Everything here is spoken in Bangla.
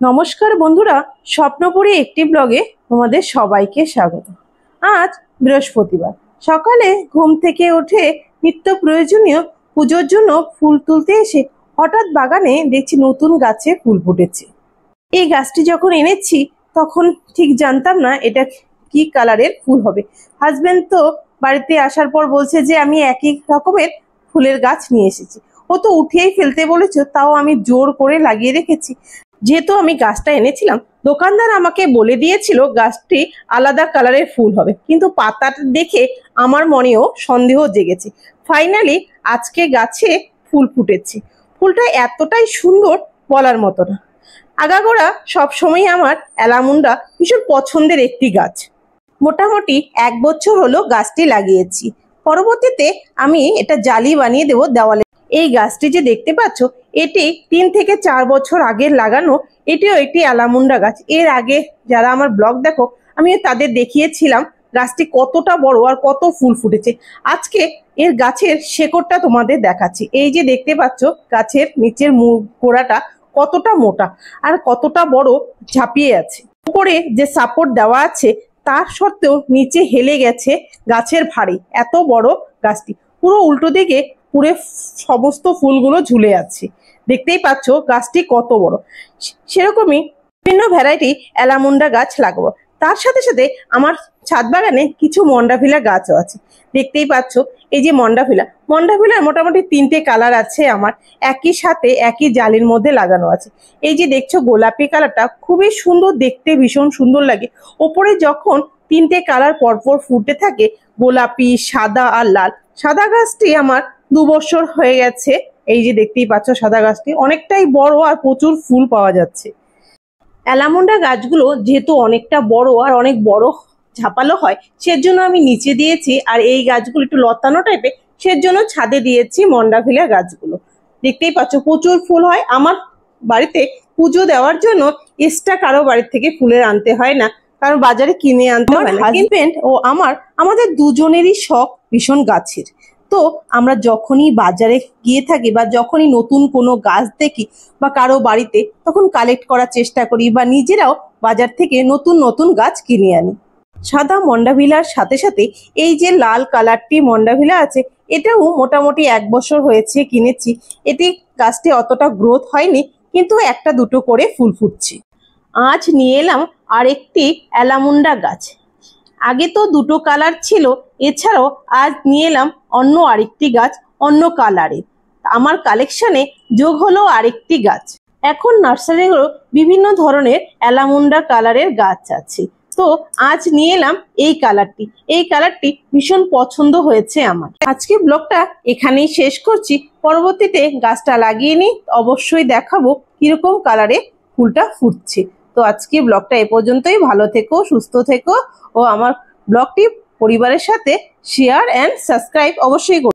নমস্কার বন্ধুরা, স্বপ্নপুরী একটি ব্লগে তোমাদের সবাইকে স্বাগত। আজ বৃহস্পতিবার সকালে ঘুম থেকে উঠে নিত্য প্রয়োজনীয় পুজোর জন্য ফুল তুলতে এসে হঠাৎ বাগানে দেখছি নতুন গাছে ফুল ফুটেছে। এই গাছটি যখন এনেছি তখন ঠিক জানতাম না এটা কি কালারের ফুল হবে। হাজবেন্ড তো বাড়িতে আসার পর বলছে যে আমি একই রকমের ফুলের গাছ নিয়ে এসেছি। ও তো উঠিয়েই ফেলতে বলেছে, তাও আমি জোর করে লাগিয়ে রেখেছি। যেহেতু আমি গাছটা এনেছিলাম, দোকানদার আমাকে বলে দিয়েছিল গাছটি আলাদা কালারের ফুল হবে, কিন্তু পাতাটা দেখে আমার মনেও সন্দেহ জেগেছে। ফাইনালি আজকে গাছে ফুল ফুটেছে। ফুলটা এতটাই সুন্দর বলার মতো না। আগাগোড়া সবসময় আমার অ্যালামুন্ডা ভীষণ পছন্দের একটি গাছ। মোটামুটি 1 বছর হলো গাছটি লাগিয়েছি। পরবর্তীতে আমি এটা জালি বানিয়ে দেবো দেওয়ালে। এই গাছটি যে দেখতে পাচ্ছ, এটি 3 থেকে 4 বছর আগে লাগানো। এটিও একটি অ্যালামুন্ডা গাছ। এর আগে যারা আমার ব্লগ দেখো, আমি তাদের দেখিয়েছিলাম গাছটি কতটা বড় আর কত ফুল ফুটেছে। আজকে এর গাছের শেকড়টা তোমাদের দেখাচ্ছি। এই যে দেখতে পাচ্ছ গাছের নিচের গোড়াটা কতটা মোটা আর কতটা বড় ঝাঁপিয়ে আছে। উপরে যে সাপোর্ট দেওয়া আছে তার সত্ত্বেও নিচে হেলে গেছে গাছের ভারে। এত বড় গাছটি পুরো উল্টো দিকে পুরো সমস্ত ফুলগুলো ঝুলে আছে। দেখতেই পাচ্ছ গাছটি কত বড়। সেরকমই বিভিন্ন ভ্যারাইটি অ্যালামুন্ডা গাছ লাগাবো। তার সাথে সাথে আমার ছাদ বাগানে কিছু মন্ডাভিলা গাছও আছে। দেখতেই পাচ্ছ এই যে মন্ডাভিলার মোটামুটি 3টে কালার আছে আমার, একই সাথে একই জালির মধ্যে লাগানো আছে। এই যে দেখছো গোলাপি কালারটা খুবই সুন্দর দেখতে, ভীষণ সুন্দর লাগে। ওপরে যখন 3টে কালার পরপর ফুটে থাকে, গোলাপি, সাদা আর লাল। সাদা গাছটি আমার 2 বছর হয়ে গেছে। এই যে দেখতেই পাচ্ছ সাদা গাছটি অনেকটাই বড় আর প্রচুর ফুল পাওয়া যাচ্ছে। অ্যালামুন্ডা গাছগুলো যেহেতু অনেকটা বড় আর অনেক বড় ঝাপালো হয়, সেজন্য আমি নিচে দিয়েছি। আর এই গাছগুলো একটু লতানো টাইপের, সেজন্য ছাদে দিয়েছি মন্ডাভিলা গাছগুলো। দেখতেই পাচ্ছ প্রচুর ফুল হয়। আমার বাড়িতে পুজো দেওয়ার জন্য এক্সট্রা কারো বাড়ির থেকে ফুলের আনতে হয় না, কারণ বাজারে কিনে আনতে হয় না। হাজবেন্ড ও আমাদের দুজনেরই শখ ভীষণ গাছের। তো আমরা যখনই বাজারে গিয়ে থাকি বা যখনই নতুন কোনো গাছ দেখি বা কারো বাড়িতে, তখন কালেক্ট করার চেষ্টা করি বা নিজেরাও বাজার থেকে নতুন নতুন গাছ কিনে আনি। সাদা মন্ডাভিলার সাথে সাথে এই যে লাল কালারটি মন্ডাভিলা আছে, এটাও মোটামুটি 1 বছর হয়েছে কিনেছি। এটি গাছটি অতটা গ্রোথ হয়নি, কিন্তু 1-2 করে ফুল ফুটছে। আজ নিয়ে এলাম আরেকটি অ্যালামুন্ডা গাছ। আগে তো 2টো কালার ছিল, এছাড়াও আজ নিয়ে এলাম অন্য আরেকটি গাছ অন্য কালারে। আমার কালেকশনে যোগ হলো আরেকটি গাছ। এখন নার্সারিগুলো বিভিন্ন ধরনের অ্যালামুন্ডা কালারের গাছ আছে। তো আজ নিয়ে এলাম এই কালারটি ভীষণ পছন্দ হয়েছে আমার। আজকে ব্লগটা এখানেই শেষ করছি। পরবর্তীতে গাছটা লাগিয়ে নিই, অবশ্যই দেখাবো কিরকম কালারে ফুলটা ফুটছে। তো আজকে ব্লগটা এ পর্যন্তই। ভালো থেকো, সুস্থ থেকো ও আমার ব্লগটি পরিবারের সাথে শেয়ার অ্যান্ড সাবস্ক্রাইব অবশ্যই করো।